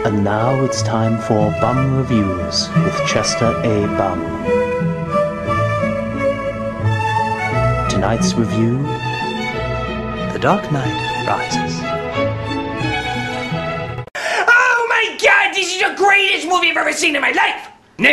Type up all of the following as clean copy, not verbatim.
And now it's time for Bum Reviews with Chester A. Bum. Tonight's review, The Dark Knight Rises. Oh my god, this is the greatest movie I've ever seen in my life! No,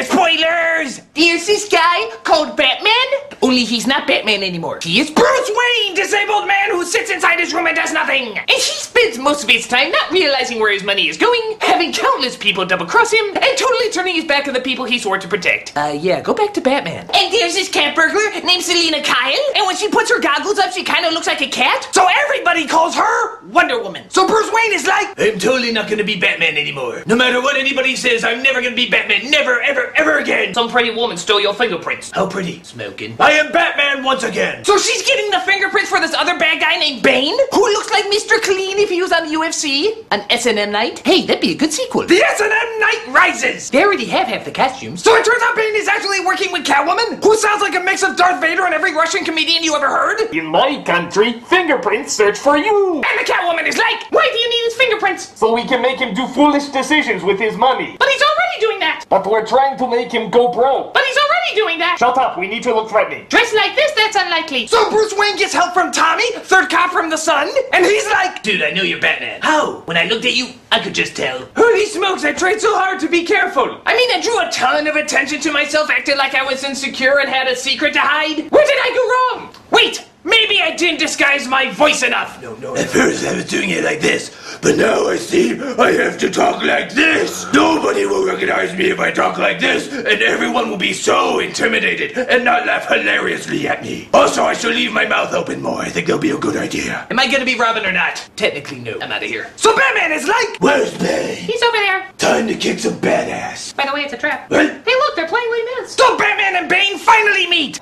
spoilers! There's this guy called Batman, only he's not Batman anymore. He is Bruce Wayne, disabled man who sits inside his room and does nothing. And he spends most of his time not realizing where his money is going, having countless people double-cross him, and totally turning his back on the people he swore to protect. Yeah, go back to Batman. And there's this cat burglar named Selina Kyle, and when she puts her goggles up, she kind of looks like a cat. So everybody calls her Wonder Woman. So Bruce Wayne is like, I'm totally not gonna be Batman anymore. No matter what anybody says, I'm never gonna be Batman. Never, ever, ever again. Some pretty woman stole your fingerprints. How pretty. Smoking. I am Batman once again. So she's getting the fingerprints for this other bad guy named Bane, who looks like Mr. Clean if he was on the UFC. An S&M night. Hey, that'd be a good sequel. The S&M Night Rises. They already have half the costumes. So it turns out Bane is actually working with Catwoman, who sounds like a mix of Darth Vader and every Russian comedian you ever heard. In my country, fingerprints search for you. And the Catwoman is like, why do you need his fingerprints? So we can make him do foolish decisions with his money. But he's already doing that. But we're trying to make him go broke. But he's already doing that. Shut up, we need to look threatening. Dressed like this, that's unlikely. So Bruce Wayne gets help from Tommy, third cop from the Sun, and he's like, dude, I know you're Batman. How? When I looked at you, I could just tell. Holy smokes, I tried so hard to be careful. I mean, I drew a ton of attention to myself, acted like I was insecure and had a secret to hide. Where did I go wrong? Wait, maybe I didn't disguise my voice enough. No. At first I was doing it like this, but now I see I have to talk like this. Nobody will recognize me if I talk like this, and everyone will be so intimidated and not laugh hilariously at me. Also, I should leave my mouth open more. I think that'll be a good idea. Am I gonna be Robin or not? Technically, no. I'm out of here. So Batman is like, where's Bane? He's over there. Time to kick some badass. By the way, it's a trap. What? Hey, look, they're playing Les Mis. So Batman and Bane finally meet.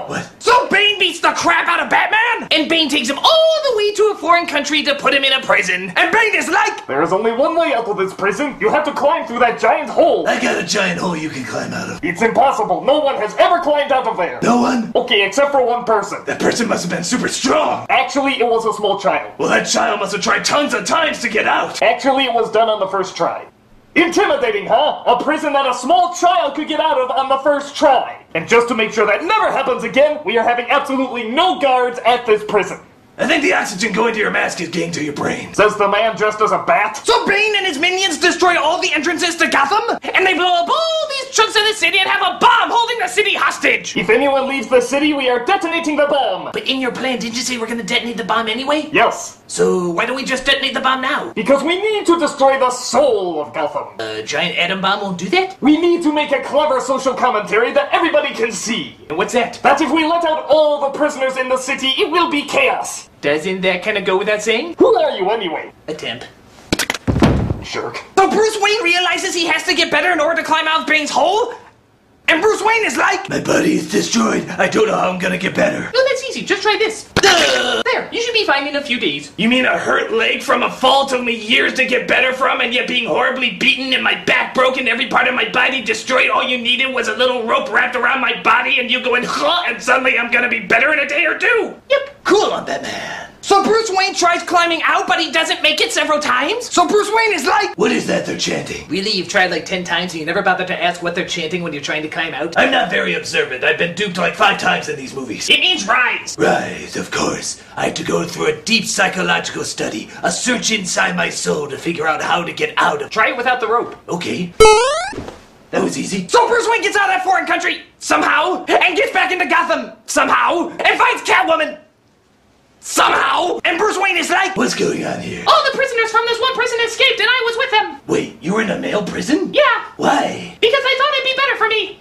What? So Bane beats the crap out of Batman, and Bane takes him all the way to a foreign country to put him in a prison. And Bane is like, there's only one way out of this prison. You have to climb through that giant hole. I got a giant hole you can climb out of. It's impossible. No one has ever climbed out of there. No one? Okay, except for one person. That person must have been super strong. Actually, it was a small child. Well, that child must have tried tons of times to get out. Actually, it was done on the first try. Intimidating, huh? A prison that a small child could get out of on the first try. And just to make sure that never happens again, we are having absolutely no guards at this prison. I think the oxygen going to your mask is getting to your brain. Says the man dressed as a bat. So Bane and his minions destroy all the entrances to Gotham, and they blow up all these chunks of the city and have a bomb holding the city hostage. If anyone leaves the city, we are detonating the bomb. But in your plan, didn't you say we're gonna detonate the bomb anyway? Yes. So why don't we just detonate the bomb now? Because we need to destroy the soul of Gotham. A giant atom bomb won't do that? We need to make a clever social commentary that everybody can see. And what's that? That if we let out all the prisoners in the city, it will be chaos. Doesn't that kind of go without saying? Who are you anyway? A temp. Jerk. So Bruce Wayne realizes he has to get better in order to climb out of Bane's hole? And Bruce Wayne is like, my body is destroyed. I don't know how I'm gonna get better. No, that's easy. Just try this. There, you should be fine in a few days. You mean a hurt leg from a fall took me years to get better from, and yet being horribly beaten and my back broken, every part of my body destroyed, all you needed was a little rope wrapped around my body and you going, huh, and suddenly I'm gonna be better in a day or two? Yep. Cool on Batman. So Bruce Wayne tries climbing out, but he doesn't make it several times? So Bruce Wayne is like, what is that they're chanting? Really? You've tried like 10 times and you never bothered to ask what they're chanting when you're trying to climb out? I'm not very observant. I've been duped like 5 times in these movies. It means rise. Rise, of course. I had to go through a deep psychological study, a search inside my soul to figure out how to get out of... Try it without the rope. Okay. That was easy. So Bruce Wayne gets out of that foreign country, somehow, and gets back into Gotham, somehow, and finds Catwoman. Somehow! And Bruce Wayne is like, what's going on here? All the prisoners from this one prison escaped and I was with them! Wait, you were in a male prison? Yeah! Why? Because I thought it'd be better for me!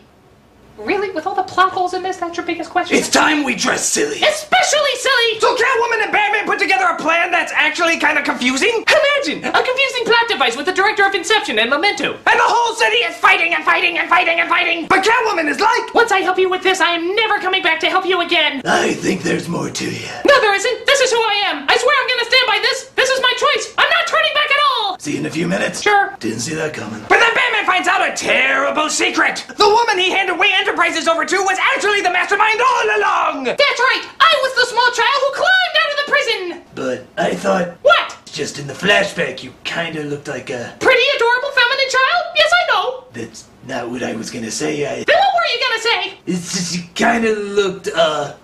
Really? With all the plot holes in this, that's your biggest question? It's time we dress silly! Especially silly! So Catwoman and Batman put together a plan that's actually kind of confusing? Imagine! A confusing plot device with the director of Inception and Memento. And the whole city is fighting and fighting and fighting and fighting! But Catwoman is like, once I help you with this, I am never coming back to help you again! I think there's more to you. No, there isn't! This is who I am! I swear I'm gonna stand by this! This is my choice! I'm not turning back at all! See you in a few minutes? Sure. Didn't see that coming. But then Batman Batman finds out a terrible secret. The woman he handed away Enterprises over to was actually the mastermind all along. That's right. I was the small child who climbed out of the prison. But I thought... What? Just in the flashback, you kinda looked like a... Pretty adorable feminine child? Yes, I know. That's not what I was gonna say. Then what were you gonna say? It's just you kinda looked, Adorable?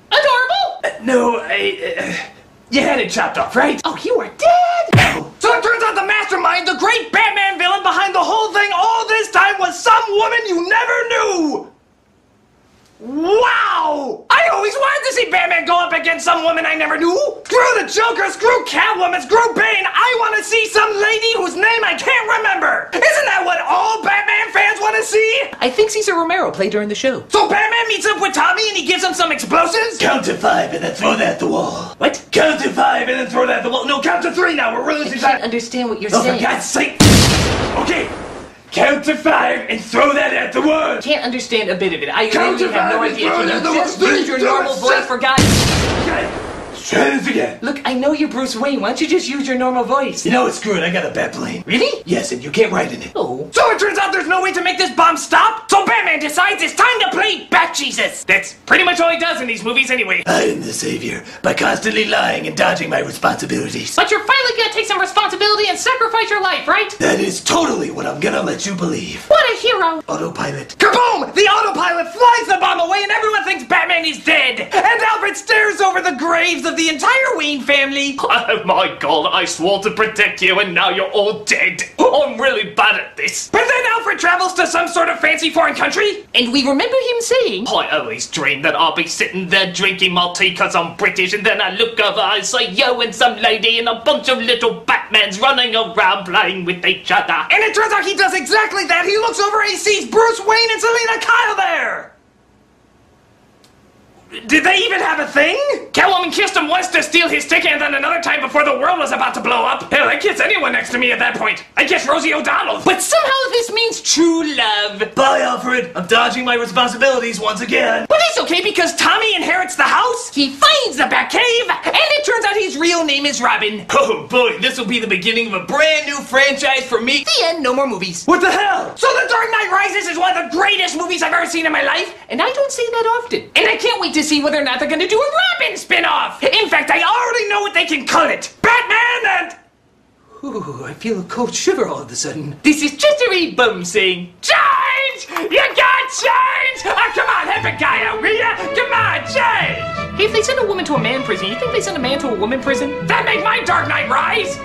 No, you had it chopped off, right? Oh, you are dead. So it turns out the mastermind, the great Batman villain behind the whole thing all this time was some woman you never knew! Wow! I always wanted to see Batman go up against some woman I never knew! Screw the Joker, screw Catwoman, screw Bane! I want to see some lady whose name I can't remember! Isn't that what all Batman fans want to see? I think Cesar Romero played during the show. So Batman meets up with Tommy and he gives him some explosives? Count to 5 and then throw that at the wall. What? Count to 5 and then throw that at the wall. No, count to 3 now. We're losing I can't time. understand what you're Oh, saying. for God's sake. Okay. Count to 5 and throw that at the wall. Can't understand a bit of it. I Count really to have no 5 and idea. throw Can it you at the just wall. use your Do normal it, voice shut- for God's... Okay. Try this again. Look, I know you're Bruce Wayne. Why don't you just use your normal voice? You know what? Screw it. I got a bat plane. Really? Yes, and you can't ride in it. Oh. So it turns out there's no way to make this bomb stop, so Batman decides it's time to play Bat Jesus. That's pretty much all he does in these movies anyway. I am the savior by constantly lying and dodging my responsibilities. But you're finally gonna take some responsibility and sacrifice your life, right? That is totally what I'm gonna let you believe. What a hero! Autopilot. Kaboom! The autopilot flies the bomb away and everyone thinks Batman is dead. And Alfred stares over the graves of the entire Wayne family. Oh my god, I swore to protect you and now you're all dead. I'm really bad at this. But then Alfred travels to some sort of fancy foreign country. And we remember him saying... I always dream that I'll be sitting there drinking my tea cause I'm British and then I look over and say yo and some lady and a bunch of little Batmans running around playing with each other. And it turns out he does exactly that. He looks over and he sees Bruce Wayne and Selina Kyle there. Did they even have a thing? Catwoman kissed him once to steal his ticket and then another time before the world was about to blow up. Hell, I'd kiss anyone next to me at that point. I'd kiss Rosie O'Donnell. But somehow this means true love. Bye, Alfred. I'm dodging my responsibilities once again. But it's okay because Tommy inherits the house, he finds the Batcave, and it turns out his real name is Robin. Oh boy, this will be the beginning of a brand new franchise for me. The end, no more movies. What the hell? So The Dark Knight Rises is one of the greatest movies I've ever seen in my life, And I don't say that often. and I can't wait to see whether or not they're gonna do a Robin spin-off. In fact, I already know what they can call it. Batman and... Ooh, I feel a cold shiver all of a sudden. This is just a wee bum saying, Change! You got change! Oh, come on, help a guy out, will ya? Come on, change! hey, if they send a woman to a man prison, you think they send a man to a woman prison? That make my Dark Knight rise!